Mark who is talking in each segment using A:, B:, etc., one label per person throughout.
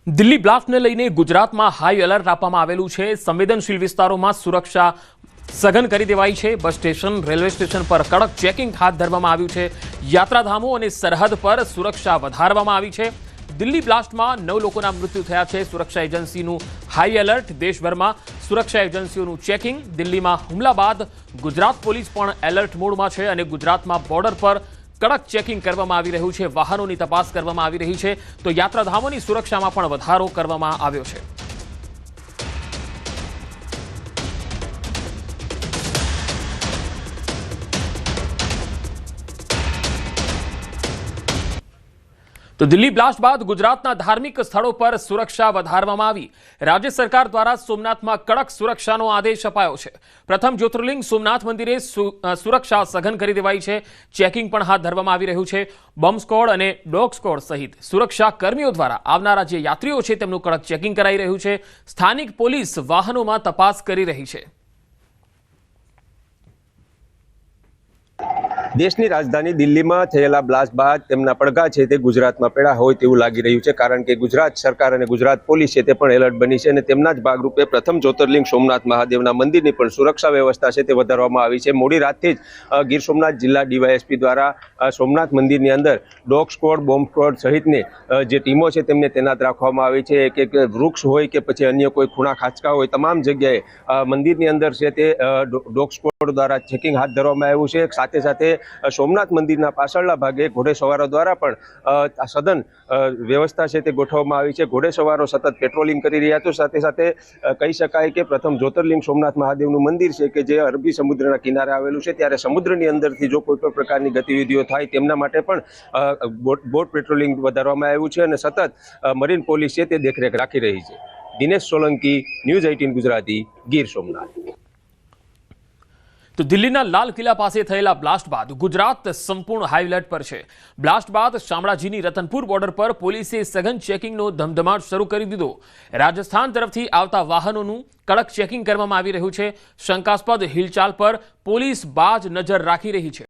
A: દિલ્હી બ્લાસ્ટને લઈને ગુજરાતમાં high alert આપવામાં આવેલું છે। સંવેદનશીલ વિસ્તારોમાં સુરક્ષા સઘન કરી દેવાઈ છે। બસ સ્ટેશન, રેલવે સ્ટેશન પર કડક ચેકિંગ હાથ ધરવામાં આવ્યું છે। યાત્રાધામો અને સરહદ પર સુરક્ષા વધારવામાં આવી છે। દિલ્હી બ્લાસ્ટમાં 9 લોકોના મૃત્યુ થયા છે। સુરક્ષા એજન્સીનું હાઈ એલર્ટ, દેશભરમાં સુરક્ષા એજન્સીઓનું ચેકિંગ। દિલ્હીમાં હુમલા બાદ ગુજરાત પોલીસ પણ એલર્ટ મોડમાં છે અને ગુજરાતમાં બોર્ડર પર કડક ચેકિંગ કરવામાં આવી રહ્યું છે। વાહનોની તપાસ કરવામાં આવી રહી છે, તો યાત્રાધામોની સુરક્ષામાં પણ વધારો કરવામાં આવ્યો છે। તો દિલ્હી બ્લાસ્ટ બાદ ગુજરાતના ધાર્મિક સ્થળો પર સુરક્ષા વધારવામાં આવી। રાજ્ય સરકાર દ્વારા સોમનાથમાં કડક સુરક્ષાનો આદેશ અપાયો છે। પ્રથમ જ્યોતિર્લિંગ સોમનાથ મંદિરે સુરક્ષા સઘન કરી દેવાઈ છે। ચેકિંગ પણ હાથ ધરવામાં આવી રહ્યું છે। બોમ્બ સ્ક્વોડ અને ડોગ સ્ક્વોડ સહિત સુરક્ષા કર્મીઓ દ્વારા આવનારા જે યાત્રીઓ છે તેમનું કડક ચેકિંગ કરાઈ રહ્યું છે। સ્થાનિક પોલીસ વાહનોમાં તપાસ કરી રહી છે।
B: દેશની રાજધાની દિલ્હીમાં થયેલા બ્લાસ્ટ બાદ તેમના પડઘા છે તે ગુજરાતમાં પડ્યા હોય તેવું લાગી રહ્યું છે, કારણ કે ગુજરાત સરકાર અને ગુજરાત પોલીસ છે તે પણ એલર્ટ બની છે અને તેમના જ ભાગરૂપે પ્રથમ જ્યોતિર્લિંગ સોમનાથ મહાદેવના મંદિરની પણ સુરક્ષા વ્યવસ્થા છે તે વધારવામાં આવી છે। મોડી રાતથી જ ગીર સોમનાથ જિલ્લા ડીવાયએસપી દ્વારા સોમનાથ મંદિરની અંદર ડોગ સ્ક્વોડ, બોમ્બ સ્ક્વોડ સહિતની જે ટીમો છે તેમને તૈનાત રાખવામાં આવી છે। એક વૃક્ષ હોય કે પછી અન્ય કોઈ ખૂણા ખાંચકા હોય, તમામ જગ્યાએ મંદિરની અંદર છે તે ડોગ સ્ક્વોડ દ્વારા ચેકિંગ હાથ ધરવામાં આવ્યું છે। સાથે સાથે સોમનાથ મંદિરના પાછળના ભાગે ઘોડેસવારો દ્વારા પણ સઘન વ્યવસ્થા છે તે ગોઠવવામાં આવી છે। ઘોડેસવારો સતત પેટ્રોલિંગ કરી રહ્યા છે। સાથે સાથે કહી શકાય કે પ્રથમ જ્યોતિર્લિંગ સોમનાથ મહાદેવનું મંદિર છે કે જે અરબી સમુદ્રના કિનારે આવેલું છે, ત્યારે સમુદ્રની અંદરથી જો કોઈ પણ પ્રકારની ગતિવિધિઓ થાય તેમના માટે પણ બોટ પેટ્રોલિંગ વધારવામાં આવ્યું છે અને સતત મરીન પોલીસ છે તે દેખરેખ રાખી રહી છે। દિનેશ સોલંકી, ન્યૂઝ 18 ગુજરાતી, ગીર સોમનાથ।
A: તો દિલ્હીના લાલ કિલ્લા પાસે થયેલા બ્લાસ્ટ બાદ ગુજરાત સંપૂર્ણ હાઈ એલર્ટ પર છે। બ્લાસ્ટ બાદ શામળાજીની રતનપુર બોર્ડર પર પોલીસે સઘન ચેકિંગનો ધમધમાટ શરૂ કરી દીધો। રાજસ્થાન તરફથી આવતા વાહનોનું કડક ચેકિંગ કરવામાં આવી રહ્યું છે। શંકાસ્પદ હિલચાલ પર પોલીસ બાજ નજર રાખી રહી છે।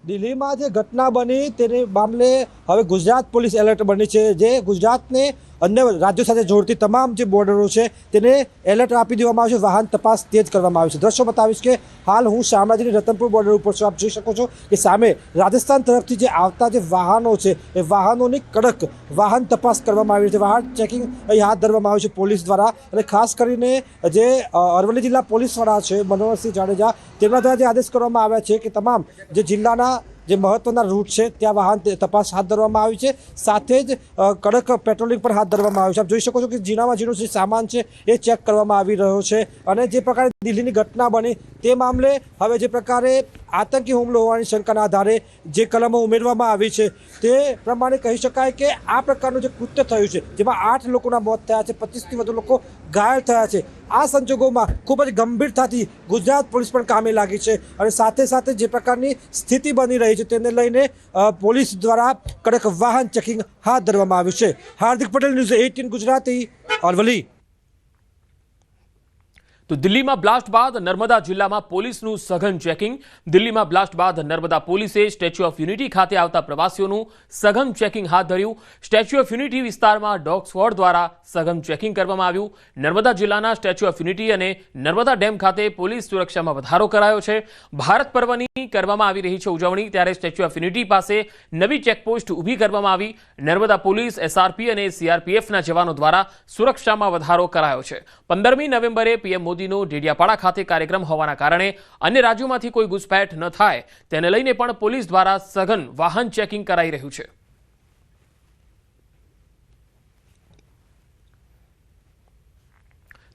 C: દિલ્હીમાં જે ઘટના બની તેને મામલે હવે ગુજરાત પોલીસ એલર્ટ બની છે, જે ગુજરાતને અન્ય રાજ્યો સાથે જોડતી તમામ જે બોર્ડરો છે તેને એલર્ટ આપી દેવામાં આવ્યું છે। વાહન તપાસ તેજ કરવામાં આવી છે। દ્રશ્યો બતાવીશ કે હાલ હું શામળાજીની રતનપુર બોર્ડર ઉપર છું। આપ જોઈ શકો છો કે સામે રાજસ્થાન તરફથી જે આવતા જે વાહનો છે એ વાહનોની કડક વાહન તપાસ કરવામાં આવી છે। વાહન ચેકિંગ અહીં હાથ ધરવામાં આવ્યું છે પોલીસ દ્વારા, અને ખાસ કરીને જે અરવલ્લી જિલ્લા પોલીસ વડા છે મનોહરસિંહ જાડેજા, તેમના દ્વારા જે આદેશ કરવામાં આવ્યા છે કે તમામ જે જિલ્લાના જે મહત્વના રૂટ છે ત્યાં વાહન તપાસ હાથ ધરવામાં આવી છે। સાથે જ કડક પેટ્રોલિંગ પણ હાથ ધરવામાં આવ્યું છે। આપ જોઈ શકો છો કે ઝીણામાં ઝીણો જે સામાન છે એ ચેક કરવામાં આવી રહ્યો છે, અને જે પ્રકારે દિલ્હીની ઘટના બની તે મામલે હવે જે પ્રકારે આતંકી હુમલો હોવાની શંકાના આધારે જે કલમો ઉમેરવામાં આવી છે તે પ્રમાણે કહી શકાય કે આ પ્રકારનું જે કૃત્ય થયું છે જેમાં 8 લોકોના મોત થયા છે, 25થી વધુ લોકો ઘાયલ થયા છે। આ સંજોગોમાં ખૂબ જ ગંભીરતાથી ગુજરાત પોલીસ પણ કામે લાગી છે, અને સાથે સાથે જે પ્રકારની સ્થિતિ બની રહી છે તેને લઈને પોલીસ દ્વારા કડક વાહન ચેકિંગ હાથ ધરવામાં આવ્યું છે। હાર્દિક પટેલ, ન્યૂઝ 18 ગુજરાતી, અરવલ્લી।
A: તો દિલ્હીમાં બ્લાસ્ટ બાદ નર્મદા જિલ્લામાં પોલીસનું સઘન ચેકિંગ। દિલ્હીમાં બ્લાસ્ટ બાદ નર્મદા પોલીસે સ્ટેચ્યુ ઓફ યુનિટી ખાતે આવતા પ્રવાસીઓનું સઘન ચેકિંગ હાથ ધર્યું। સ્ટેચ્યુ ઓફ યુનિટી વિસ્તારમાં ડોગ સ્ક્વોડ દ્વારા સઘન ચેકિંગ કરવામાં આવ્યું। નર્મદા જિલ્લાના સ્ટેચ્યુ ઓફ યુનિટી અને નર્મદા ડેમ ખાતે પોલીસ સુરક્ષામાં વધારો કરાયો છે। ભારત પર્વની કરવામાં આવી રહી છે ઉજવણી, ત્યારે સ્ટેચ્યુ ઓફ યુનિટી પાસે નવી ચેકપોસ્ટ ઊભી કરવામાં આવી। નર્મદા પોલીસ, એસઆરપી અને સીઆરપીએફના જવાનો દ્વારા સુરક્ષામાં વધારો કરાયો છે। 15મી નવેમ્બરે પીએમ મોદીનો ડેડિયાપાડા ખાતે કાર્યક્રમ હોવાના કારણે અન્ય રાજ્યોમાંથી કોઈ ઘૂસપેઠ ન થાય તેને લઈને પણ પોલીસ દ્વારા સઘન વાહન ચેકિંગ કરાઈ રહ્યું છે।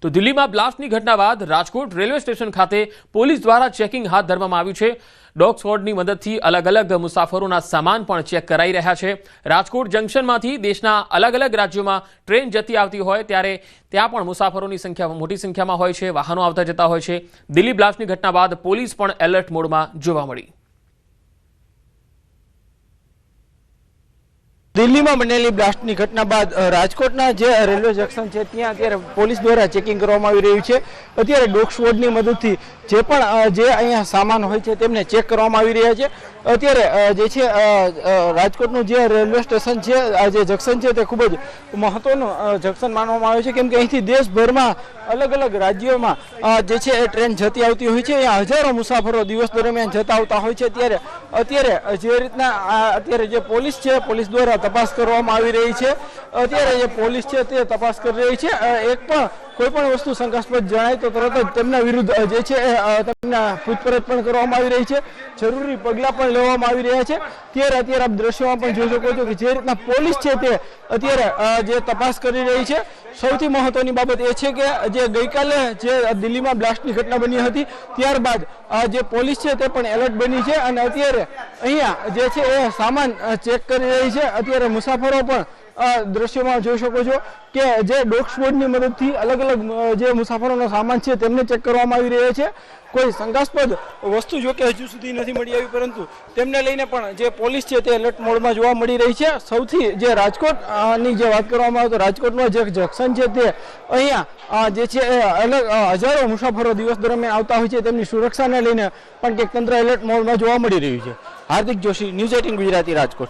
A: તો દિલ્હીમાં બ્લાસ્ટની ઘટના બાદ રાજકોટ રેલવે સ્ટેશન ખાતે પોલીસ દ્વારા ચેકિંગ હાથ ધરવામાં આવ્યું છે। ડોગ સ્ક્વોડની મદદથી અલગ અલગ મુસાફરોના સામાન પણ ચેક કરાઈ રહ્યા છે। રાજકોટ જંકશનમાંથી દેશના અલગ અલગ રાજ્યોમાં ટ્રેન જતી આવતી હોય ત્યારે ત્યાં પણ મુસાફરોની સંખ્યા મોટી સંખ્યામાં હોય છે, વાહનો આવતા જતા હોય છે। દિલ્હી બ્લાસ્ટની ઘટના બાદ પોલીસ પણ એલર્ટ મોડમાં જોવા મળી।
D: દિલ્હીમાં બનેલી બ્લાસ્ટની ઘટના બાદ રાજકોટના જે રેલવે જંકશન છે ત્યાં અત્યારે પોલીસ દ્વારા ચેકિંગ કરવામાં આવી રહ્યું છે. અત્યારે ડોગ સ્ક્વોડની મદદથી જે પણ જે અહીંયા સામાન હોય છે તેમને ચેક કરવામાં આવી રહ્યા છે. અત્યારે જે છે રાજકોટનું જે રેલવે સ્ટેશન છે, આ જે જંકશન છે તે ખૂબ જ મહત્વનું જંકશન માનવામાં આવે છે, કેમ કે અહીંથી દેશભરમાં અલગ અલગ રાજ્યોમાં જે છે એ ટ્રેન જતી આવતી હોય છે. અહીંયા હજારો મુસાફરો દિવસ દરમિયાન જતા આવતા હોય છે. ત્યારે અત્યારે જે રીતના અત્યારે જે પોલીસ છે, પોલીસ દ્વારા તપાસ કરવામાં આવી રહી છે. અત્યારે જે પોલીસ છે તે તપાસ કરી રહી છે. એક પણ કોઈ પણ વસ્તુ શંકાસ્પદ જણાય તો તરત જ તેમના વિરુદ્ધ જે છે તેમના પૂછપરછ પણ કરવામાં આવી રહી છે. જરૂરી પગલાં પણ લેવામાં આવી રહ્યા છે. ત્યારે અત્યારે આપ દ્રશ્યોમાં પણ જોઈ શકો છો કે જે રીતના પોલીસ છે તે અત્યારે જે તપાસ કરી રહી છે. સૌથી મહત્વની બાબત એ છે કે જે ગઈકાલે જે દિલ્હીમાં બ્લાસ્ટની ઘટના બની હતી ત્યારબાદ જે પોલીસ છે તે પણ એલર્ટ બની છે અને અત્યારે અહીંયા જે છે એ સામાન ચેક કરી રહી છે. અત્યારે મુસાફરો પણ દ્રશ્યોમાં જોઈ શકો છો કે જે ડોગ સ્ક્વોડની મદદથી અલગ અલગ જે મુસાફરોનો સામાન છે તેમને ચેક કરવામાં આવી રહ્યા છે. કોઈ શંકાસ્પદ વસ્તુ જો કે હજુ સુધી નથી મળી આવી, પરંતુ તેમને લઈને પણ જે પોલીસ છે તે એલર્ટ મોડમાં જોવા મળી રહી છે. સૌથી જે રાજકોટની જે વાત કરવામાં આવે તો રાજકોટનું જે જંકશન છે તે અહીંયા જે છે અલગ હજારો મુસાફરો દિવસ દરમિયાન આવતા હોય છે. તેમની સુરક્ષાને લઈને પણ કંઈક તંત્ર એલર્ટ મોડમાં જોવા મળી રહ્યું છે. હાર્દિક જોશી, ન્યૂઝ 18 ગુજરાતી, રાજકોટ.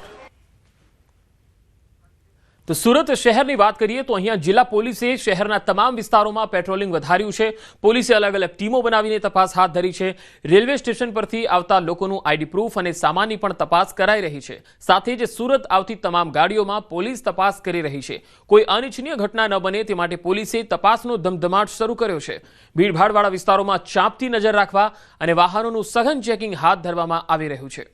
A: તો સુરત શહેરની વાત કરીએ તો અહીંયા જિલ્લા પોલીસે શહેરના તમામ વિસ્તારોમાં પેટ્રોલિંગ વધાર્યું છે. પોલીસે અલગ અલગ ટીમો બનાવીને તપાસ હાથ ધરી છે. રેલવે સ્ટેશન પરથી આવતા લોકોનું આઈડી પ્રૂફ અને સામાનની પણ તપાસ કરાઈ રહી છે. સાથે જ સુરત આવતી તમામ ગાડીઓમાં પોલીસ તપાસ કરી રહી છે. કોઈ અનિચ્છનીય ઘટના ન બને તે માટે પોલીસે તપાસનો ધમધમાટ શરૂ કર્યો છે. ભીડભાડવાળા વિસ્તારોમાં ચાંપતી નજર રાખવા અને વાહનોનું સઘન ચેકિંગ હાથ ધરવામાં આવી રહ્યું છે.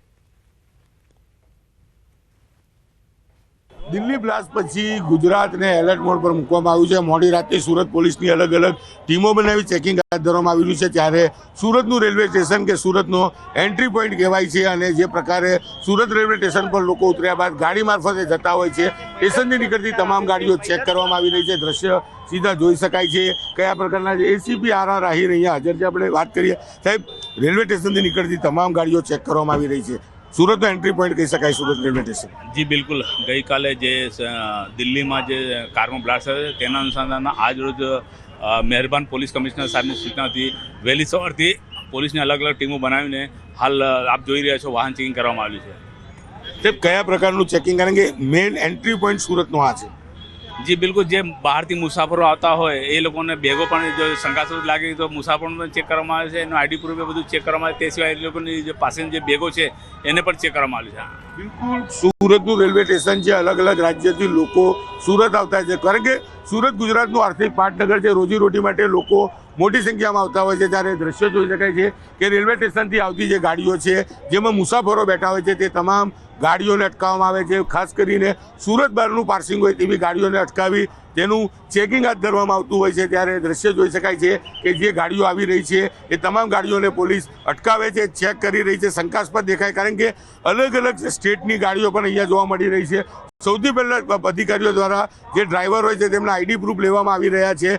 E: દિલ્હી બ્લાસ્ટ પછી ગુજરાતને એલર્ટ મોડ પર મૂકવામાં આવ્યું છે. મોડી રાતે સુરત પોલીસની અલગ અલગ ટીમો બનાવી ચેકિંગ હાથ ધરવામાં આવી રહ્યું છે. ત્યારે સુરતનું રેલવે સ્ટેશન કે સુરતનો એન્ટ્રી પોઈન્ટ કહેવાય છે અને જે પ્રકારે સુરત રેલવે સ્ટેશન પર લોકો ઉતર્યા બાદ ગાડી મારફતે જતા હોય છે, સ્ટેશનથી નીકળતી તમામ ગાડીઓ ચેક કરવામાં આવી રહી છે. દ્રશ્ય સીધા જોઈ શકાય છે કયા પ્રકારના એસીપી આર આહિર અહીંયા હાજર છે. આપણે વાત કરીએ સાહેબ, રેલવે સ્ટેશનથી નીકળતી તમામ ગાડીઓ ચેક કરવામાં આવી રહી છે. સુરતનો એન્ટ્રી પોઈન્ટ કહી શકાય સુરત રેલવે સ્ટેશન.
F: જી બિલકુલ, ગઈકાલે જે દિલ્હીમાં જે કારમાં બ્લાસ્ટ થયો તેના અનુસંધાનમાં આજ રોજ મહેરબાન પોલીસ કમિશનર સાહેબની સૂચનાથી વહેલી સવારથી પોલીસની અલગ અલગ ટીમો બનાવીને હાલ આપ જોઈ રહ્યા છો વાહન ચેકિંગ કરવામાં આવ્યું છે.
E: સાહેબ, કયા પ્રકારનું ચેકિંગ? કારણ કે મેઇન એન્ટ્રી પોઈન્ટ સુરતનો આ છે.
F: જી બિલકુલ, જે બહારથી મુસાફરો આવતા હોય એ લોકોને બેગો પણ જો શંકાસ્પદ લાગે તો મુસાફરોને પણ ચેક કરવામાં આવે છે. એનું આઈડી પ્રૂફ એ બધું ચેક કરવામાં આવે. તે સિવાય એ લોકોની જે પાસેની જે બેગો છે એને પણ ચેક કરવામાં આવ્યું છે.
E: બિલકુલ, સુરતનું રેલવે સ્ટેશન છે. અલગ અલગ રાજ્યથી લોકો સુરત આવતા છે, કારણ કે સુરત ગુજરાતનું આર્થિક પાટનગર છે. રોજીરોટી માટે લોકો મોટી સંખ્યામાં આવતા હોય છે. ત્યારે દ્રશ્યો જોઈ શકાય છે કે રેલવે સ્ટેશનથી આવતી જે ગાડીઓ છે જેમાં મુસાફરો બેઠા હોય છે તે તમામ ગાડીઓને અટકાવવામાં આવે છે. ખાસ કરીને સુરત બહારનું પાર્સિંગ હોય તેવી ગાડીઓને અટકાવી તેનું ચેકિંગ હાથ ધરવામાં આવતું હોય છે. ત્યારે દ્રશ્ય જોઈ શકાય છે કે જે ગાડીઓ આવી રહી છે એ તમામ ગાડીઓને પોલીસ અટકાવે છે, ચેક કરી રહી છે. શંકાસ્પદ દેખાય કારણ કે અલગ અલગ સ્ટેટની ગાડીઓ પણ અહીંયા જોવા મળી રહી છે. સૌથી પહેલાં અધિકારીઓ દ્વારા જે ડ્રાઈવર હોય છે તેમના આઈડી પ્રૂફ લેવામાં આવી રહ્યા છે.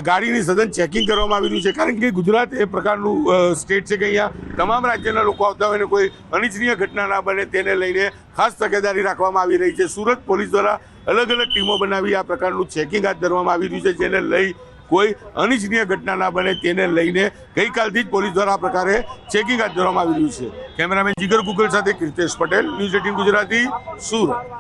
E: ગાડીની સઘન ચેકિંગ કરવામાં આવી રહ્યું છે, કારણ કે ગુજરાત એ પ્રકારનું સ્ટેટ છે કે અહીંયા તમામ રાજ્યના લોકો આવતા હોય ને કોઈ અનિચ્છનીય ઘટના ના બને તેને લઈને ખાસ તકેદારી રાખવામાં આવી રહી છે. સુરત પોલીસ દ્વારા અલગ અલગ ટીમો બનાવી આ પ્રકારનું ચેકિંગ હાથ ધરવામાં આવી રહ્યું છે, જેને લઈ કોઈ અનિચ્છનીય ઘટના ના બને તેને લઈને ગઈકાલથી જ પોલીસ દ્વારા આ પ્રકારે ચેકિંગ હાથ ધરવામાં આવી રહ્યું છે. કેમેરામેન જીગર ગુગલ સાથે કીર્તેશ પટેલ, ન્યૂઝ 18 ગુજરાતી, સુરત.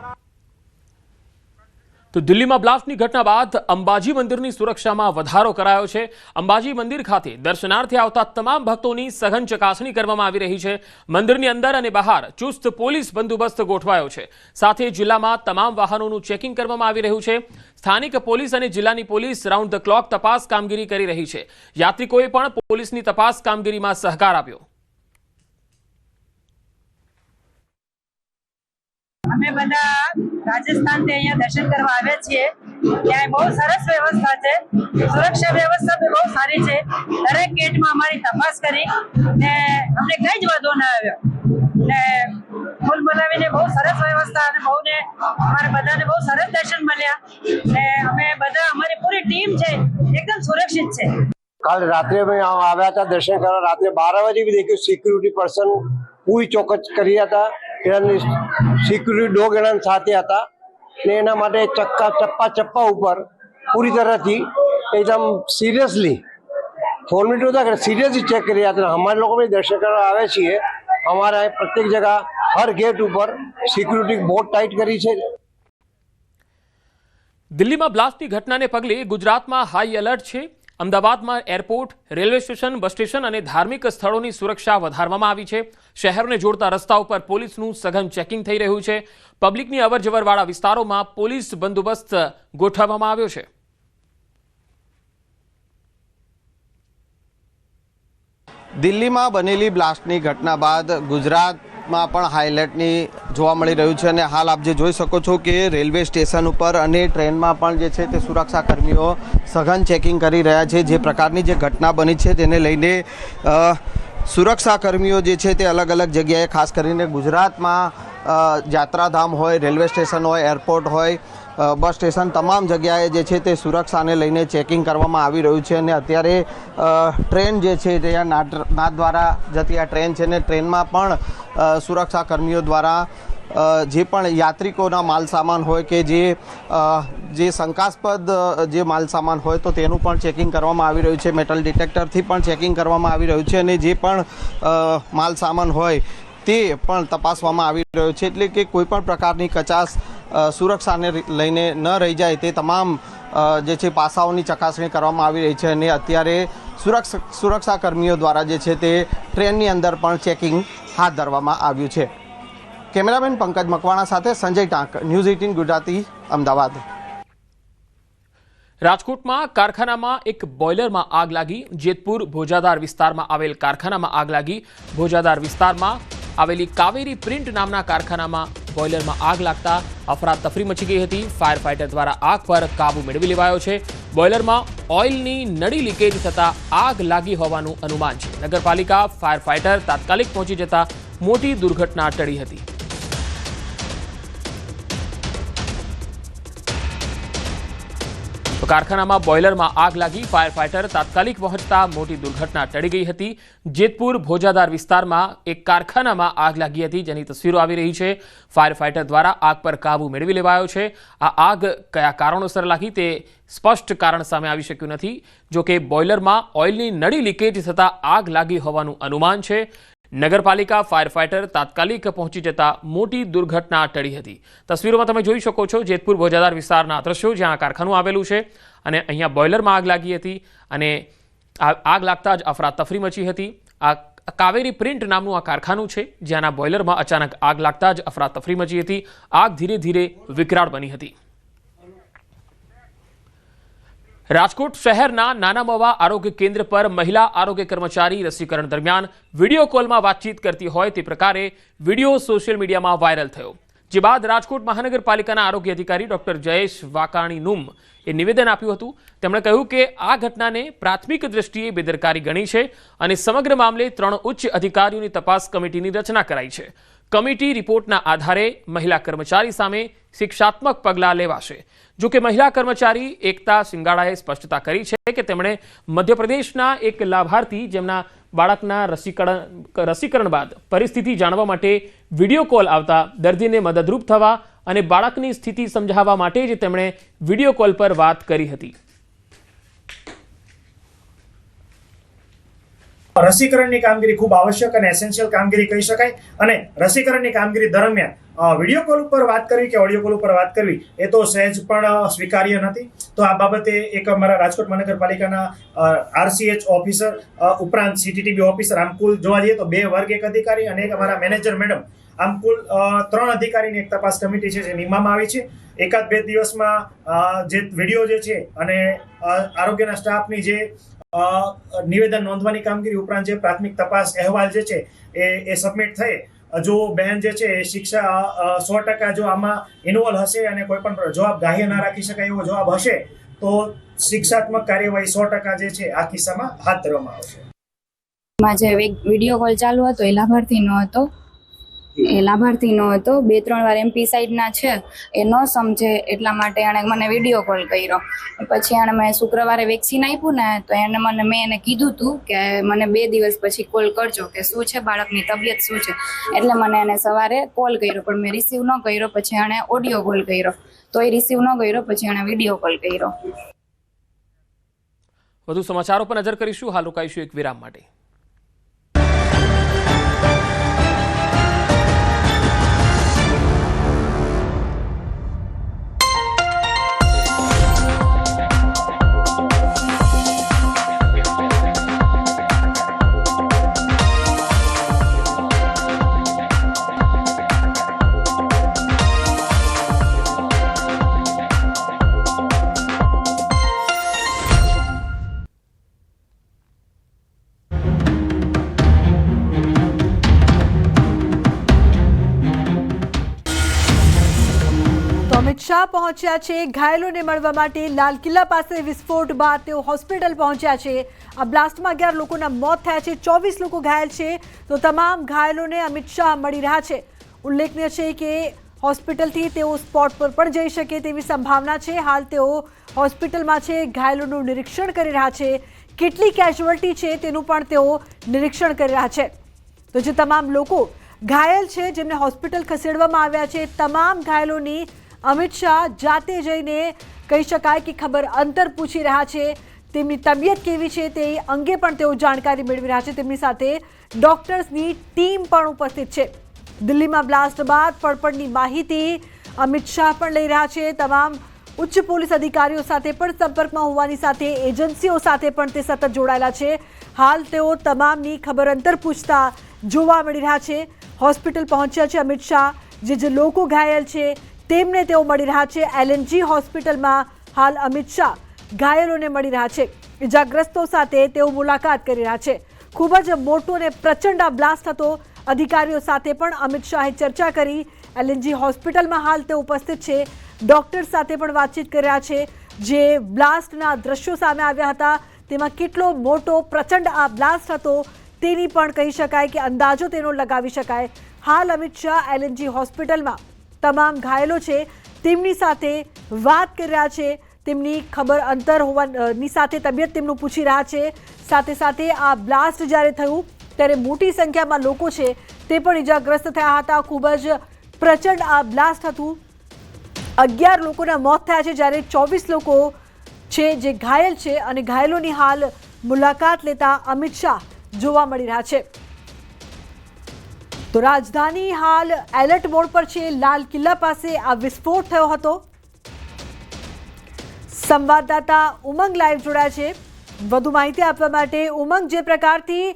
A: તો દિલ્હીમાં બ્લાસ્ટની ઘટના બાદ અંબાજી મંદિરની સુરક્ષામાં વધારો કરાયો છે. અંબાજી મંદિર ખાતે દર્શનાર્થે આવતા તમામ ભક્તોની સઘન ચકાસણી કરવામાં આવી રહી છે. મંદિરની અંદર અને બહાર ચુસ્ત પોલીસ બંદોબસ્ત ગોઠવાયો છે. સાથે જિલ્લામાં તમામ વાહનોનું ચેકિંગ કરવામાં આવી રહ્યું છે. સ્થાનિક પોલીસ અને જિલ્લાની પોલીસ રાઉન્ડ ધ ક્લોક તપાસ કામગીરી કરી રહી છે. યાત્રિકોએ પણ પોલીસની તપાસ કામગીરીમાં સહકાર આપ્યો.
G: અમે બધા રાજસ્થાનથી અહીંયા દર્શન કરવા આવ્યા છીએ. ત્યાં બહુ સરસ વ્યવસ્થા છે, સુરક્ષા વ્યવસ્થા બી બહુ સારી છે. દરેક ગેટમાં અમારી તપાસ કરી ને અમને કઈ જ વાંધો ના આવ્યો ને ફૂલ બોલાવીને બહુ સરસ વ્યવસ્થા અને બહુને અમારે બધાને બહુ સરસ દર્શન મળ્યા ને અમે બધા અમારી પૂરી ટીમ છે એકદમ સુરક્ષિત છે.
H: कल रात्रि में यहाँ आया था दर्शन करना. रात्रि 12 बजे भी देखिए सिक्योरिटी पर्सन पूरी चौकस કરી હતા. સિક્યુરિટી ડોગ એના સાથે હતા ને એના માટે ચપ્પા ઉપર પૂરી તરહથી एकदम सीरियसली फॉर्मेलिटी होता है सीरियसली चेक કરી રહ્યા હતા। हमारे लोग भी दर्शन કરવા આવે છીએ। हमारा प्रत्येक जगह हर गेट ऊपर सिक्योरिटी बहुत टाइट કરી છે।
A: દિલ્હીમાં બ્લાસ્ટની ઘટનાને પગલે ગુજરાતમાં હાઈ એલર્ટ છે। અમદાવાદમાં airport, railway station, bus station અને ધાર્મિક સ્થળોની સુરક્ષા વધારવામાં આવી છે। શહેરને જોડતા રસ્તા ઉપર પોલીસનું સઘન ચેકિંગ થઈ રહ્યું છે। પબ્લિકની અવરજવરવાળા વિસ્તારોમાં પોલીસ બંદોબસ્ત ગોઠવવામાં આવ્યો છે।
I: દિલ્હીમાં બનેલી બ્લાસ્ટની ઘટના બાદ ગુજરાતમાં પણ હાઈ એલર્ટની જોવા મળી રહ્યું છે અને હાલ આપ જે જોઈ શકો છો કે રેલવે સ્ટેશન ઉપર અને ટ્રેનમાં પણ જે છે તે સુરક્ષા કર્મીઓ સઘન ચેકિંગ કરી રહ્યા છે। જે પ્રકારની જે ઘટના બની છે તેને લઈને સુરક્ષા કર્મીઓ જે છે તે અલગ અલગ જગ્યાએ ખાસ કરીને ગુજરાતમાં યાત્રાધામ હોય, રેલવે સ્ટેશન હોય, એરપોર્ટ હોય, બસ સ્ટેશન તમામ જગ્યાએ જે છે તે સુરક્ષાને લઈને ચેકિંગ કરવામાં આવી રહ્યું છે। અને અત્યારે ટ્રેન જે છે તે નાથ દ્વારા જતી આ ટ્રેન છે ને ટ્રેનમાં પણ સુરક્ષા કર્મીઓ દ્વારા જે પણ યાત્રિકોના માલ સામાન હોય કે જે શંકાસ્પદ જે માલ સામાન હોય તો તેનું પણ ચેકિંગ કરવામાં આવી રહ્યું છે। મેટલ ડિટેક્ટરથી પણ ચેકિંગ કરવામાં આવી રહ્યું છે અને જે પણ માલ સામાન હોય તે પણ તપાસવામાં આવી રહ્યો છે। એટલે કે કોઈ પણ પ્રકારની કચાશ સુરક્ષાને લઈને ન રહી જાય તે તમામ જે છે પાસાઓની ચકાસણી કરવામાં આવી રહી છે અને અત્યારે સુરક્ષા કર્મીઓ દ્વારા જે છે તે ટ્રેનની અંદર પણ ચેકિંગ હાથ ધરવામાં આવ્યું છે। કેમેરામેન પંકજ મકવાણા સાથે સંજય ટાંક, ન્યૂઝ 18 ગુજરાતી, અમદાવાદ।
A: રાજકોટમાં કારખાનામાં એક બોઇલરમાં આગ લાગી। જેતપુર ભોજાદાર વિસ્તારમાં આવેલ કારખાનામાં આગ લાગી। ભોજાદાર વિસ્તારમાં આવેલી કાવેરી પ્રિન્ટ નામના કારખાનામાં બોઇલરમાં આગ લાગતા અફરાતફરી મચી ગઈ હતી। ફાયર ફાઇટર દ્વારા આગ પર કાબુ મેળવી લેવાયો છે। બોઇલરમાં ઓઇલની નળી લીકેજ થતા આગ લાગી હોવાનું અનુમાન છે। નગરપાલિકા ફાયર ફાઇટર તાત્કાલિક પહોંચી જતા મોટી દુર્ઘટના ટળી હતી। કારખાનામાં બોઇલરમાં આગ લાગી, ફાયર ફાઇટર તાત્કાલિક પહોંચતા મોટી દુર્ઘટના ટળી ગઈ હતી। જેતપુર ભોજાદાર વિસ્તારમાં એક કારખાનામાં આગ લાગી હતી જેની તસવીરો આવી રહી છે। ફાયર ફાઇટર દ્વારા આગ પર કાબુ મેળવી લેવાયો છે। આ આગ કયા કારણોસર લાગી તે સ્પષ્ટ કારણ સામે આવી શક્યું નથી। જો કે બોઇલરમાં ઓઇલની નળી લીકેજ થતા આગ લાગી હોવાનું અનુમાન છે। નગરપાલિકા ફાયર ફાઇટર તાત્કાલિક પહોંચી જતા મોટી દુર્ઘટના ટળી હતી। તસવીરોમાં તમે જોઈ શકો છો જેતપુર ભોજાદાર વિસ્તારના દ્રશ્યો જ્યાં કારખાનું આવેલું છે અને અહીંયા બોઇલરમાં આગ લાગી હતી અને આગ લાગતા જ અફરાતફરી મચી હતી। આ કાવેરી પ્રિન્ટ નામનું આ કારખાનું છે જ્યાંના બોઇલરમાં અચાનક આગ લાગતા જ અફરાતફરી મચી હતી। આગ ધીરે ધીરે વિકરાળ બની હતી। રાજકોટ શહેરના નાના મવા આરોગ્ય કેન્દ્ર પર મહિલા આરોગ્ય કર્મચારી રસીકરણ દરમિયાન વિડીયો કોલમાં વાતચીત કરતી હોય તે પ્રકારે વિડીયો સોશિયલ મીડિયામાં વાયરલ થયો। જે બાદ રાજકોટ મહાનગરપાલિકાના આરોગ્ય અધિકારી ડોક્ટર જયેશ વાકાણીનુમ એ નિવેદન આપ્યું હતું। તેમણે કહ્યું કે આ ઘટનાને પ્રાથમિક દ્રષ્ટિએ બેદરકારી ગણી છે અને સમગ્ર મામલે 3 ઉચ્ચ અધિકારીઓની તપાસ કમિટીની રચના કરાઈ છે। કમિટી રિપોર્ટના આધારે મહિલા કર્મચારી સામે શિક્ષાત્મક પગલાં લેવાશે। જો કે મહિલા કર્મચારી એકતા સિંગાડાએ સ્પષ્ટતા કરી છે કે તેમણે મધ્યપ્રદેશના એક લાભાર્થી જેમના બાળકના રસીકરણ બાદ પરિસ્થિતિ જાણવા માટે વિડીયો કોલ આવતા દર્દીને મદદરૂપ થવા અને બાળકની સ્થિતિ સમજાવવા માટે જ તેમણે વિડીયો કોલ પર વાત કરી હતી।
J: રસીકરણની કામગીરી ખૂબ આવશ્યક અને એસેન્શિયલ કામગીરી કહી શકાય અને રસીકરણની કામગીરી દરમિયાન વિડીયો કોલ ઉપર વાત કરવી કે ઓડિયો કોલ ઉપર વાત કરવી એ તો સહેજ પણ સ્વીકાર્ય નથી। તો આ બાબતે એક અમારા રાજકોટ મહાનગરપાલિકાના RCH ઓફિસર ઉપરાંત CTTB ઓફિસર આમ કુલ જોવા જઈએ તો 2 વર્ગ એક અધિકારી અને એક અમારા મેનેજર મેડમ આમ કુલ 3 અધિકારીની એક તપાસ કમિટી છે જે નિમવામાં આવી છે। 1-2 દિવસમાં જે વિડીયો જે છે અને આરોગ્યના સ્ટાફની જે નિવેદન નોંધવાની કામગીરી ઉપરાંત જે પ્રાથમિક તપાસ અહેવાલ જે છે એ સબમિટ થઈ જો બહેન જે છે એ શિક્ષા 100% જો આમાં ઇન્વોલ્વ હશે અને કોઈ પણ જવાબ ગ્રાહ્ય ના રાખી શકાય એવો જવાબ હશે તો શિક્ષાત્મક કાર્યવાહી 100% જે છે આ કિસ્સામાં હાથ ધરવામાં આવશે।
K: જે વિડીયો કોલ ચાલુ હતો એ લાભાર્થીનો હતો 2-3 વાર MP સાઈડના છે એ ન સમજે એટલા માટે એણે મને વિડીયો કોલ કર્યો। પછી એણે મેં શુક્રવારે વેક્સિન આપ્યું ને તો મેં એને કીધું હતું કે મને 2 દિવસ પછી કોલ કરજો કે શું છે બાળકની તબિયત શું છે। એટલે મને એને સવારે કોલ કર્યો પણ મેં રિસીવ ન કર્યો। પછી એણે ઓડિયો કોલ કર્યો તો એ રિસીવ ન કર્યો. પછી એણે વિડીયો કોલ કર્યો.
A: વધુ સમાચારો પર નજર કરીશું. હાલ રોકાઈશું એક વિરામ માટે.
L: અમિત શાહ પહોંચ્યા છે ઘાયલોને મળવા માટે. લાલ કિલ્લા પાસે વિસ્ફોટ બાદ તેઓ હોસ્પિટલ પહોંચ્યા છે. આ બ્લાસ્ટમાં 11 લોકોના મોત થયા છે, 24 લોકો ઘાયલ છે. તો તમામ ઘાયલોને અમિત શાહ મળી રહ્યા છે. ઉલ્લેખનીય છે કે હોસ્પિટલથી તેઓ સ્પોટ પર પણ જઈ શકે તેવી સંભાવના છે. હાલ તેઓ હોસ્પિટલમાં છે, ઘાયલોનું નિરીક્ષણ કરી રહ્યા છે. કેટલી કેઝ્યુઅલ્ટી છે તેનું પણ તેઓ નિરીક્ષણ કરી રહ્યા છે. તો જે તમામ લોકો ઘાયલ છે, જેમને હોસ્પિટલ ખસેડવામાં આવ્યા છે, તમામ ઘાયલોની અમિત શાહ જાતે જઈને કહી શકાય કે ખબર અંતર પૂછી રહ્યા છે. તેમની તબિયત કેવી છે તે અંગે પણ તેઓ જાણકારી મેળવી રહ્યા છે. તેમની સાથે ડોક્ટર્સની ટીમ પણ ઉપસ્થિત છે. દિલ્હીમાં બ્લાસ્ટ બાદ પડપડની માહિતી અમિત શાહ પણ લઈ રહ્યા છે. તમામ ઉચ્ચ પોલીસ અધિકારીઓ સાથે પણ સંપર્કમાં હોવાની સાથે એજન્સીઓ સાથે પણ તે સતત જોડાયેલા છે. હાલ તેઓ તમામની ખબર અંતર પૂછતા જોવા મળી રહ્યા છે. હોસ્પિટલ પહોંચ્યા છે અમિત શાહ. જે લોકો ઘાયલ છે તેમને તેઓ મળી રહ્યા છે. LNG હોસ્પિટલમાં હાલ અમિત શાહ ઘાયલોને મળી રહ્યા છે. ઇજાગ્રસ્તો સાથે તેઓ મુલાકાત કરી રહ્યા છે. ખૂબ જ મોટો અને પ્રચંડ આ બ્લાસ્ટ હતો. અધિકારીઓ સાથે પણ અમિત શાહે ચર્ચા કરી. LNG હોસ્પિટલમાં હાલ તેઓ ઉપસ્થિત છે. ડોક્ટર સાથે પણ વાતચીત કરી રહ્યા છે. જે બ્લાસ્ટના દ્રશ્યો સામે આવ્યા હતા તેમાં કેટલો મોટો પ્રચંડ આ બ્લાસ્ટ હતો તેની પણ કહી શકાય કે અંદાજો તેનો લગાવી શકાય. હાલ અમિત શાહ LNG હોસ્પિટલમાં તમામ ઘાયલો છે તેમની સાથે વાત કરી રહ્યા છે. તેમની ખબર અંતર હોવાની સાથે તબિયત તેમનું પૂછી રહ્યા છે. સાથે સાથે આ બ્લાસ્ટ જ્યારે થયું ત્યારે મોટી સંખ્યામાં લોકો છે તે પણ ઇજાગ્રસ્ત થયા હતા. ખૂબ જ પ્રચંડ આ બ્લાસ્ટ હતું. 11 લોકોના મોત થયા છે, જ્યારે 24 લોકો છે જે ઘાયલ છે. અને ઘાયલોની હાલ મુલાકાત લેતા અમિત શાહ જોવા મળી રહ્યા છે. તો રાજધાની હાલ એલર્ટ મોડ પર છે. લાલ કિલ્લા પાસે આ વિસ્ફોટ થયો હતો. સંવાદદાતા ઉમંગ લાઈવ જોડાયા છે વધુ માહિતી આપવા માટે. ઉમંગ, જે પ્રકારથી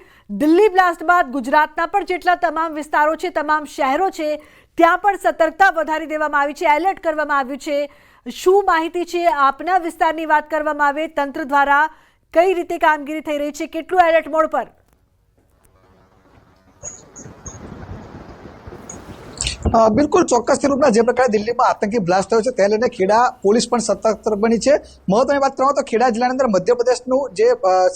L: દિલ્હી બ્લાસ્ટ બાદ ગુજરાતના પણ જેટલા તમામ વિસ્તારો છે, તમામ શહેરો છે, ત્યાં પણ સતર્કતા વધારી દેવામાં આવી છે, એલર્ટ કરવામાં આવ્યું છે. શું માહિતી છે આપના વિસ્તારની વાત કરવામાં આવે, તંત્ર દ્વારા કઈ રીતે કામગીરી થઈ રહી છે, કેટલું એલર્ટ મોડ પર?
M: બિલકુલ ચોક્કસથી રૂપના જે પ્રકારે દિલ્હીમાં આતંકી બ્લાસ્ટ થયો છે તે લઈને ખેડા પોલીસ પણ સતર્ક બની છે. મહત્વની વાત કરવામાં તો ખેડા જિલ્લાની અંદર મધ્યપ્રદેશનું જે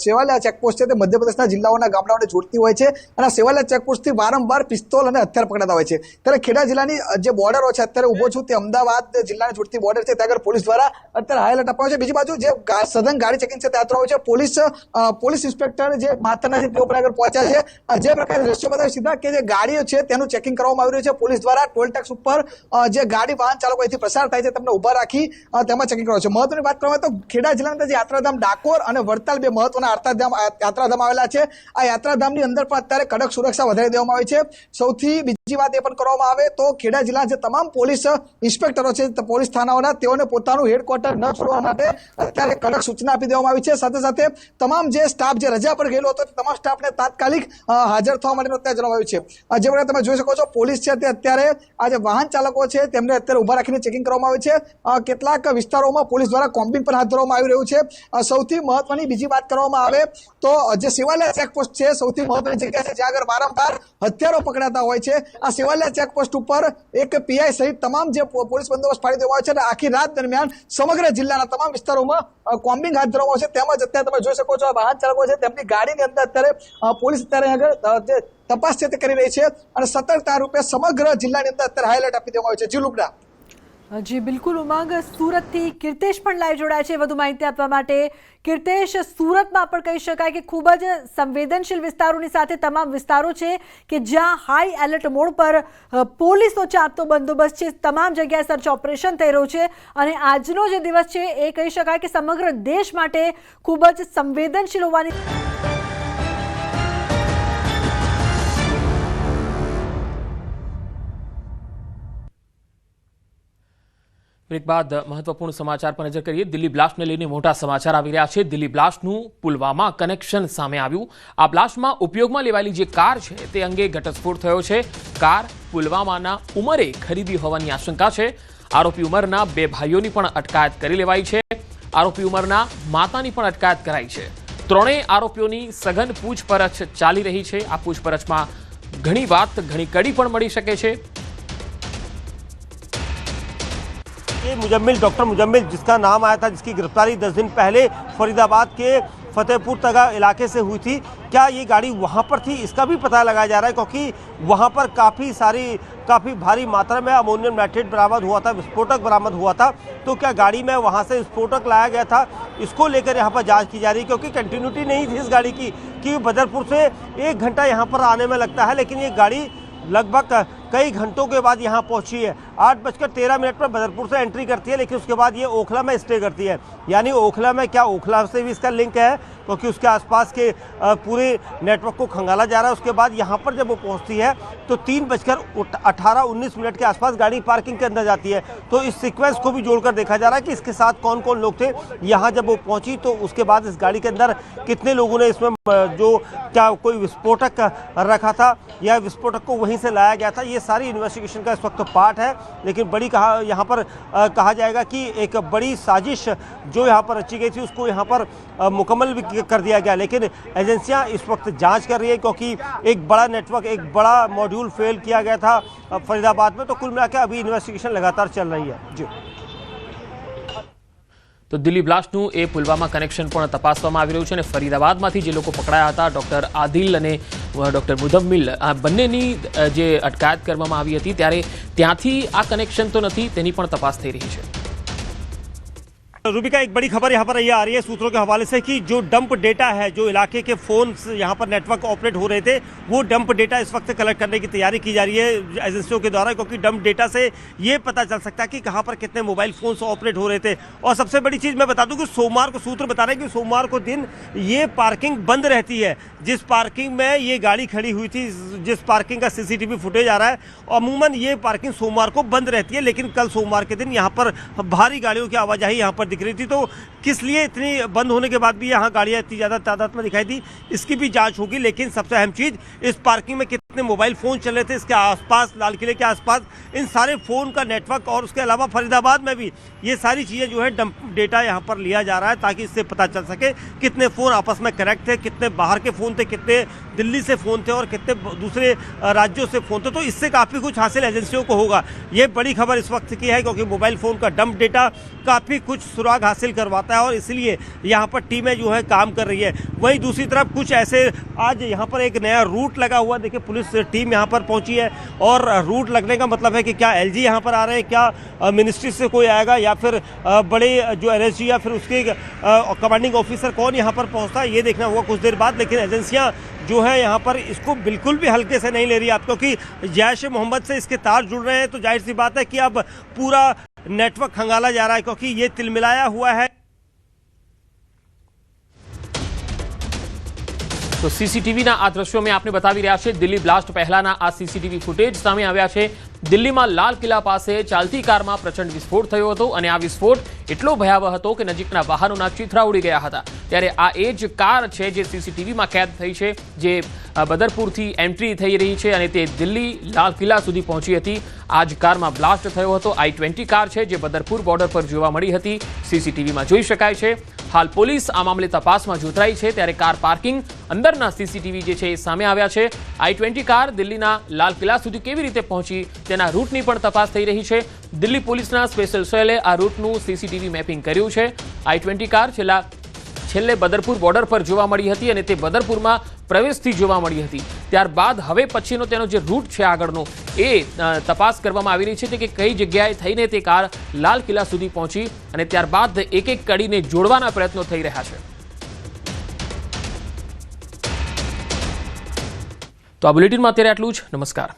M: સેવાલિયા ચેકપોસ્ટ છે તે મધ્યપ્રદેશના જિલ્લાઓના ગામડાઓને જોડતી હોય છે. અને આ સેવાલિયા ચેકપોસ્ટથી વારંવાર પિસ્તોલ અને હથિયાર પકડાતા હોય છે. ત્યારે ખેડા જિલ્લાની જે બોર્ડરો છે, અત્યારે ઊભો છું તે અમદાવાદ જિલ્લાને જોડતી બોર્ડર છે, ત્યાં આગળ પોલીસ દ્વારા અત્યારે હાઈ એલર્ટ અપાયો છે. બીજી બાજુ જે સઘન ગાડી ચેકિંગ છે ત્યાં હોય છે. પોલીસ ઇન્સ્પેક્ટર જે માથાના છે તેઓ પણ આગળ પહોંચ્યા છે. જે પ્રકારે દ્રશ્યો બતાવી સીધા કે જે ગાડીઓ છે તેનું ચેકિંગ કરવામાં આવી રહ્યું છે. પોલીસ દ્વારા ટોલ ટેક્સ ઉપર જે ગાડી વાહન ચાલકો અહીંથી પ્રસાર થાય છે તેમને ઉભા રાખી તેમાં ચેકિંગ કરવા છે. મહત્વની વાત કરવામાં તો ખેડા જિલ્લાના જે યાત્રાધામ ડાકોર અને વડતાલ બે મહત્વના યાત્રાધામ આવેલા છે. આ યાત્રાધામની અંદર પણ અત્યારે કડક સુરક્ષા વધારી દેવામાં આવી છે. સૌથી બીજી વાત એ પણ કરવામાં આવે તો ખેડા જિલ્લાના જે તમામ પોલીસ ઇન્સ્પેક્ટરો છે, પોલીસ થાનાઓના, તેઓને પોતાનું હેડક્વાર્ટર ન છોડવા માટે અત્યારે કડક સૂચના આપી દેવામાં આવી છે. સાથે સાથે તમામ જે સ્ટાફ જે રજા પર ગયેલો હતો તમામ સ્ટાફને તાત્કાલિક હાજર થવા માટે અત્યારે જણાવાયું છે. જે પ્રકારે તમે જોઈ શકો છો પોલીસ છે તે અત્યારે આ જે વાહન ચાલકો છે તેમને અત્યારે ઉભા રાખીને ચેકિંગ કરવામાં આવે છે. કેટલાક વિસ્તારોમાં પોલીસ દ્વારા કોમ્બિંગ પણ હાથ ધરવામાં આવી રહ્યું છે. સૌથી મહત્વની બીજી વાત કરવામાં આવે તો જે સેવાલિયા ચેકપોસ્ટ છે સૌથી મહત્વની જગ્યા છે જ્યાં આગળ વારંવાર હથિયારો પકડાતા હોય છે. આ સેવાલિયા ચેકપોસ્ટ ઉપર એક PI સહિત તમામ જે પોલીસ બંદોબસ્ત ફાળી દેવામાં આવે છે અને આખી રાત દરમિયાન સમગ્ર જિલ્લાના તમામ વિસ્તારોમાં કોમ્બિંગ હાથ ધરવામાં આવે છે. તેમજ અત્યારે તમે જોઈ શકો છો આ વાહન ચાલકો છે તેમની ગાડીની અંદર અત્યારે પોલીસ અત્યારે આગળ જે તપાસ છે તે કરી રહી છે અને સતર્કતા રૂપે સમગ્ર જિલ્લાની અંદર અત્યારે હાઈ એલર્ટ આપી દેવામાં આવ્યું છે. જી લુકડા.
L: જી બિલકુલ ઉમંગ, સુરતથી કીર્તેશ પણ લાઈવ જોડાય છે વધુ માહિતી આપવા માટે. કીર્તેશ, સુરતમાં પણ કહી શકાય કે ખૂબ જ સંવેદનશીલ વિસ્તારોની સાથે તમામ વિસ્તારો છે કે જ્યાં હાઈ એલર્ટ મોડ પર પોલીસનો ચાંપતો બંદોબસ્ત છે. તમામ જગ્યાએ સર્ચ ઓપરેશન થઈ રહ્યું છે અને આજનો જે દિવસ છે એ કહી શકાય કે સમગ્ર દેશ માટે ખૂબ જ સંવેદનશીલ હોવાની
A: બ્રેક બાદ મહત્વપૂર્ણ સમાચાર પર નજર કરીએ. દિલ્હી બ્લાસ્ટને લઈને મોટા સમાચાર આવી રહ્યા છે. દિલ્હી બ્લાસ્ટનું પુલવામા કનેક્શન સામે આવ્યું. આ બ્લાસ્ટમાં ઉપયોગમાં લેવાયેલી જે કાર છે તે અંગે ઘટસ્ફોટ થયો છે. કાર પુલવામાના ઉમરે ખરીદી હોવાની આશંકા છે. આરોપી ઉમરના 2 ભાઈઓની પણ અટકાયત કરી લેવાઈ છે. આરોપી ઉમરના માતાની પણ અટકાયત કરાઈ છે. ત્રણેય આરોપીઓની સઘન પૂછપરછ ચાલી રહી છે. આ પૂછપરછમાં ઘણી વાત ઘણી કડી પણ મળી શકે છે.
N: मुजम्मिल डॉक्टर मुजम्मिल जिसका नाम आया था, जिसकी गिरफ्तारी 10 दिन पहले फरीदाबाद के फतेहपुर तगा इलाके से हुई थी, क्या ये गाड़ी वहाँ पर थी इसका भी पता लगाया जा रहा है, क्योंकि वहाँ पर काफ़ी भारी मात्रा में अमोनियम नाइट्रेट बरामद हुआ था, विस्फोटक बरामद हुआ था। तो क्या गाड़ी में वहाँ से विस्फोटक लाया गया था, इसको लेकर यहाँ पर जांच की जा रही है, क्योंकि कंटिन्यूटी नहीं थी इस गाड़ी की कि बदरपुर से 1 घंटा यहाँ पर आने में लगता है, लेकिन ये गाड़ी लगभग कई घंटों के बाद यहाँ पहुँची है। 8:13 पर बदरपुर से एंट्री करती है, लेकिन उसके बाद ये ओखला में स्टे करती है। यानी ओखला में, क्या ओखला से भी इसका लिंक है, क्योंकि उसके आसपास के पूरे नेटवर्क को खंगाला जा रहा है। उसके बाद यहाँ पर जब वो पहुँचती है तो 3:18-19 के आसपास गाड़ी पार्किंग के अंदर जाती है। तो इस सीक्वेंस को भी जोड़कर देखा जा रहा है कि इसके साथ कौन कौन लोग थे। यहाँ जब वो पहुँची तो उसके बाद इस गाड़ी के अंदर कितने लोगों ने इसमें जो क्या कोई विस्फोटक रखा था या विस्फोटक को वहीं से लाया गया था, ये सारी इन्वेस्टिगेशन का इस वक्त पार्ट है। लेकिन बड़ी यहाँ पर कहा जाएगा कि एक बड़ी साजिश जो यहाँ पर रची गई थी उसको यहाँ पर मुकम्मल भी कर दिया गया। लेकिन एजेंसियां इस वक्त जांच कर रही है, क्योंकि एक बड़ा नेटवर्क, एक बड़ा मॉड्यूल फेल किया गया था फरीदाबाद में। तो कुल मिलाकर अभी इन्वेस्टिगेशन लगातार चल रही है। जी
A: તો દિલ્હી બ્લાસ્ટનું એ પુલવામા કનેક્શન પણ તપાસવામાં આવી રહ્યું છે અને ફરીદાબાદમાંથી જે લોકો પકડાયા હતા, ડૉક્ટર આદિલ અને ડૉક્ટર મુદમ્મિલ, આ બંનેની જે અટકાયત કરવામાં આવી હતી ત્યારે ત્યાંથી આ કનેક્શન તો નથી, તેની પણ તપાસ થઈ રહી છે।
N: रूबिका, एक बड़ी खबर यहाँ पर ये आ रही है सूत्रों के हवाले से कि जो डंप डेटा है, जो इलाके के फोन यहाँ पर नेटवर्क ऑपरेट हो रहे थे, वो डंप डेटा इस वक्त कलेक्ट करने की तैयारी की जा रही है एजेंसियों के द्वारा, क्योंकि डंप डेटा से ये पता चल सकता है कि कहाँ पर कितने मोबाइल फोन्स ऑपरेट हो रहे थे। और सबसे बड़ी चीज़ मैं बता दूं कि सोमवार को सूत्र बता रहे हैं कि सोमवार को दिन ये पार्किंग बंद रहती है। जिस पार्किंग में ये गाड़ी खड़ी हुई थी, जिस पार्किंग का CCTV फुटेज आ रहा है, अमूमन ये पार्किंग सोमवार को बंद रहती है। लेकिन कल सोमवार के दिन यहाँ पर भारी गाड़ियों की आवाजाही यहाँ पर दिख रही थी। तो किस लिए इतनी बंद होने के बाद भी यहाँ गाड़ियाँ इतनी ज़्यादा तादाद में दिखाई दी, इसकी भी जांच होगी। लेकिन सबसे अहम चीज़, इस पार्किंग में कितने मोबाइल फ़ोन चल रहे थे, इसके आसपास, लाल किले के आसपास, इन सारे फ़ोन का नेटवर्क, और उसके अलावा फरीदाबाद में भी ये सारी चीज़ें जो है डंप डेटा यहाँ पर लिया जा रहा है, ताकि इससे पता चल सके कितने फ़ोन आपस में कनेक्ट थे, कितने बाहर के फ़ोन थे, कितने दिल्ली से फ़ोन थे और कितने दूसरे राज्यों से फ़ोन थे। तो इससे काफ़ी कुछ हासिल एजेंसियों को होगा। ये बड़ी खबर इस वक्त की है, क्योंकि मोबाइल फ़ोन का डंप डेटा काफ़ी कुछ सुराग हासिल करवाता है और इसलिए यहाँ पर टीमें जो है काम कर रही है। वहीं दूसरी तरफ कुछ ऐसे, आज यहाँ पर एक नया रूट लगा हुआ, देखिए पुलिस टीम यहाँ पर पहुँची है। और रूट लगने का मतलब है कि क्या LG यहाँ पर आ रहे हैं, क्या मिनिस्ट्री से कोई आएगा, या फिर बड़े जो NSG या फिर उसके कमांडिंग ऑफिसर कौन यहाँ पर पहुँचता है, ये देखना होगा कुछ देर बाद। लेकिन एजेंसियाँ जो है यहाँ पर इसको बिल्कुल भी हल्के से नहीं ले रही आप, क्योंकि जैश ए मोहम्मद से इसके तार जुड़ रहे हैं। तो जाहिर सी बात है कि अब पूरा नेटवर्क खंगाला जा रहा है, क्योंकि ये तिलमिलाया हुआ है।
A: તો CCTVના આ દ્રશ્યોમાં આપને બતાવી રહ્યા છે દિલ્હી બ્લાસ્ટ પહેલાના આ CCTV ફૂટેજ સામે આવ્યા છે। દિલ્હીમાં લાલ કિલ્લા પાસે ચાલતી કારમાં પ્રચંડ વિસ્ફોટ થયો હતો અને આ વિસ્ફોટ એટલો ભયાવહ હતો કે નજીકના વાહનોના ચીથરા ઉડી ગયા હતા। ત્યારે આ એ જ કાર છે જે CCTVમાં કેદ થઈ છે, જે બદરપુરથી એન્ટ્રી થઈ રહી છે અને તે દિલ્હી લાલ કિલ્લા સુધી પહોંચી હતી। આ જ કારમાં બ્લાસ્ટ થયો હતો। I-20 કાર છે જે બદરપુર બોર્ડર પર જોવા મળી હતી, CCTVમાં જોઈ શકાય છે। હાલ પોલીસ આ મામલે તપાસમાં જોતરાઈ છે। ત્યારે કાર પાર્કિંગ અંદરના CCTV જે છે એ સામે આવ્યા છે। I-20 કાર દિલ્હીના લાલ કિલ્લા સુધી કેવી રીતે પહોંચી તેના રૂટની પણ તપાસ થઈ રહી છે। દિલ્હી પોલીસના સ્પેશિયલ સેલે આ રૂટનું CCTV મેપિંગ કર્યું છે। I-20 કાર છેલ્લા છેલ્લે બદરપુર બોર્ડર પર જોવા મળી હતી અને તે બદરપુરમાં પ્રવેશથી જોવા મળી હતી. ત્યારબાદ હવે પછીનો તેનો જે રૂટ છે આગળનો એ તપાસ કરવામાં આવી રહી છે કે કઈ જગ્યાએ થઈને તે કાર લાલ કિલ્લા સુધી પહોંચી અને ત્યારબાદ એક એક કડીને જોડવાના પ્રયત્નો થઈ રહ્યા છે. તો આ બુલેટિનમાં અત્યારે આટલું જ. નમસ્કાર.